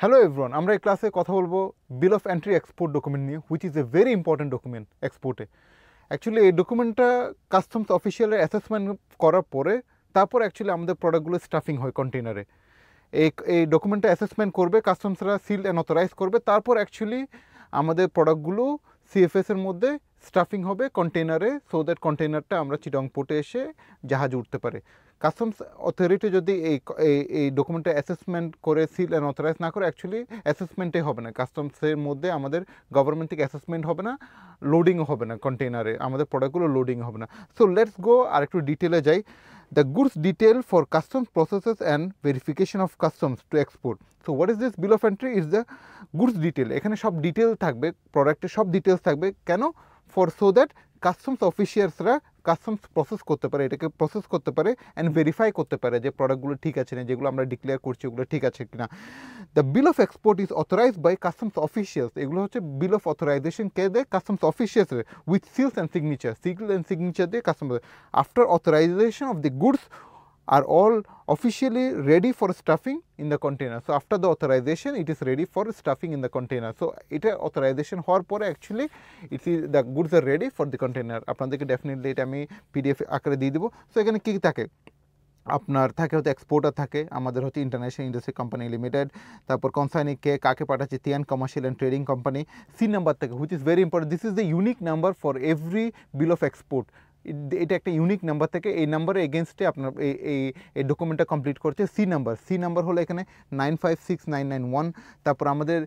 Hello everyone, আমরা এই ক্লাসে কথা বলবো bill of entry export document নিয়ে, which is a very important document এক্সপোর্টে। অ্যাকচুয়ালি এই ডকুমেন্টটা কাস্টমস অফিসিয়ালের অ্যাসেসমেন্ট করার পরে তারপর অ্যাকচুয়ালি আমাদের প্রোডাক্টগুলো স্টাফিং হয় কন্টেনারে। এই ডকুমেন্টটা অ্যাসেসমেন্ট করবে, কাস্টমসরা সিল অ্যান্ড অথরাইজ করবে, তারপর অ্যাকচুয়ালি আমাদের প্রোডাক্টগুলো সিএফএসের মধ্যে স্টাফিং হবে কন্টেনারে, সো দ্যাট কন্টেনারটা আমরা চিটং পোর্টে এসে জাহাজে উঠতে পারে। কাস্টমস অথরিটি যদি এই ডকুমেন্টটা অ্যাসেসমেন্ট করে সিল অ্যান্ড অথরাইজ না করে, অ্যাকচুয়ালি অ্যাসেসমেন্টই হবে না কাস্টমসের মধ্যে, আমাদের গভর্নমেন্ট থেকে অ্যাসেসমেন্ট হবে না, লোডিংও হবে না কন্টেনারে, আমাদের প্রোডাক্টগুলো লোডিং হবে না। সো লেটস গো আর একটু ডিটেলে যাই। The goods detail for customs processes and verification of customs to export. So what is this bill of entry? Is the goods detail. এখানে সব ডিটেল থাকবে, প্রোডাক্টের সব ডিটেলস থাকবে। কেন? ফর সো দ্যাট কাস্টমস অফিসিয়ালসরা কাস্টমস প্রসেস করতে পারে, এটাকে প্রসেস করতে পারে অ্যান্ড ভেরিফাই করতে পারে যে প্রোডাক্টগুলো ঠিক আছে না, যেগুলো আমরা ডিক্লেয়ার করছি ওগুলো ঠিক আছে কিনা। The bill of export is authorized by customs officials. এগুলো হচ্ছে বিল অফ অথরাইজেশন কে দেয়? Customs officials, with seals and signature দিয়ে customs. After authorization of the goods are all officially ready for stuffing in the container. So after the authorization it is ready for stuffing in the container. So এটা authorization হওয়ার পরে actually it is the goods are ready for the container. আপনাদেরকে definitely এটা আমি PDF আকারে দিয়ে দেবো। So এখানে কী থাকে? আপনার থাকে হচ্ছে এক্সপোর্টার থাকে, আমাদের হচ্ছে ইন্টারন্যাশনাল ইন্ডাস্ট্রি কোম্পানি লিমিটেড, তারপর কনসাইনি কে কাকে পাঠাচ্ছে, Tian commercial and trading company. C number থেকে, which is very important, this is the unique number for every bill of export. এটা একটা ইউনিক নাম্বার থেকে, এই নাম্বারের এগেনস্টে আপনার এই ডকুমেন্টটা কমপ্লিট করছে। সি নাম্বার হলো এখানে 956991। তারপর আমাদের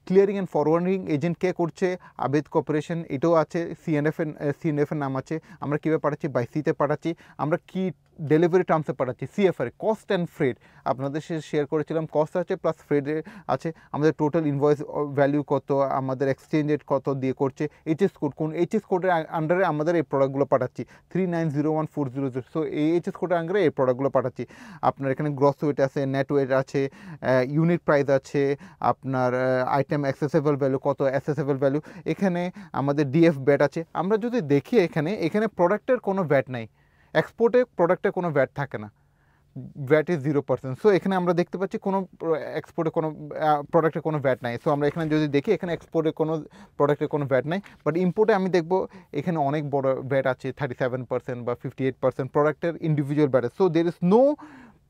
ক্লিয়ারিং অ্যান্ড ফরওয়ার্ডিং এজেন্ট কে করছে? আবেদ কর্পোরেশন, এটাও আছে। সিএনএফের নাম আছে। আমরা কীভাবে পাঠাচ্ছি? বাই সিতে পাঠাচ্ছি। আমরা কি ডেলিভারি টার্মসে পাঠাচ্ছি? CFR, cost and Fred. আপনাদের সাথে শেয়ার করেছিলাম কস্ট আছে প্লাস ফ্রেডে আছে। আমাদের টোটাল ইনভয়েস ভ্যালু কত, আমাদের এক্সচেঞ্জ রেট কত দিয়ে করছে, এইচএস কোড, কোন এইচএস কোডের আন্ডারে আমাদের এই প্রোডাক্টগুলো পাঠাচ্ছি, 3901,400। সো এই এইচএস কোডের আন্ডারে এই প্রোডাক্টগুলো পাঠাচ্ছি। আপনার এখানে গ্রস ওয়েট আছে, নেট ওয়েট আছে, ইউনিট প্রাইস আছে, আপনার আইটেম অ্যাক্সেসেবল ভ্যালু কত, অ্যাক্সেসেবল ভ্যালু, এখানে আমাদের ডিএফ ব্যাট আছে। আমরা যদি দেখি এখানে প্রোডাক্টের কোনো ভ্যাট নাই, এক্সপোর্টে প্রোডাক্টে কোনো ভ্যাট থাকে না, ভ্যাট ইজ 0%। সো এখানে আমরা দেখতে পাচ্ছি কোনো এক্সপোর্টে কোনো প্রোডাক্টে কোনো ভ্যাট নাই। সো আমরা এখানে যদি দেখি এখানে এক্সপোর্টে কোনো প্রোডাক্টে কোনো ভ্যাট নাই, বাট ইম্পোর্টে আমি দেখবো এখানে অনেক বড় ভ্যাট আছে, 37% বা 58% প্রোডাক্টের individual VAT. So there is no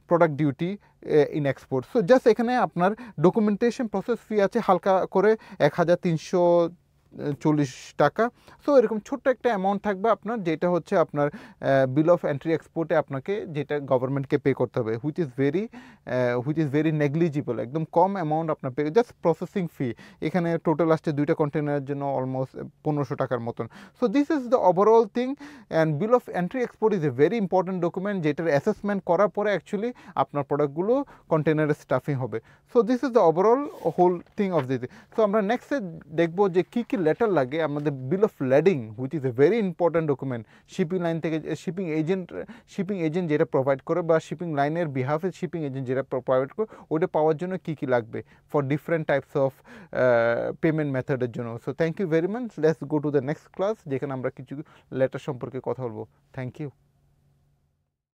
product duty in export. So just এখানে আপনার ডকুমেন্টেশন প্রসেস ফি আছে হালকা করে 1340 টাকা। সো এরকম ছোট্ট একটা অ্যামাউন্ট থাকবে আপনার, যেটা হচ্ছে আপনার বিল অফ এন্ট্রি এক্সপোর্টে আপনাকে যেটা গভর্নমেন্টকে পে করতে হবে, হুইচ ইজ ভেরি নেগলিজিবল, একদম কম অ্যামাউন্ট আপনার পে, জাস্ট প্রসেসিং ফি। এখানে টোটাল আসছে 2টা কন্টেনারের জন্য অলমোস্ট 1500 টাকার মতন। So this is the overall thing. And bill of entry export is a very important document, যেটার অ্যাসেসমেন্ট করার পরে অ্যাকচুয়ালি আপনার প্রোডাক্টগুলো কন্টেনারে স্টাফিং হবে। So this is the overall whole thing of this. So আমরা নেক্সটে দেখবো যে কী কী লেটার লাগে আমাদের bill of lading, which is a very important document. Shipping line থেকে শিপিং এজেন্ট যেটা প্রোভাইড করে, বা শিপিং লাইনের বিহাফে শিপিং এজেন্ট যেটা প্রোভাইড করে, ওটা পাওয়ার জন্য কী কী লাগবে for different types of payment মেথডের জন্য। So thank you very much. Let's go to the next class, যেখানে আমরা কিছু লেটার সম্পর্কে কথা বলবো। Thank you.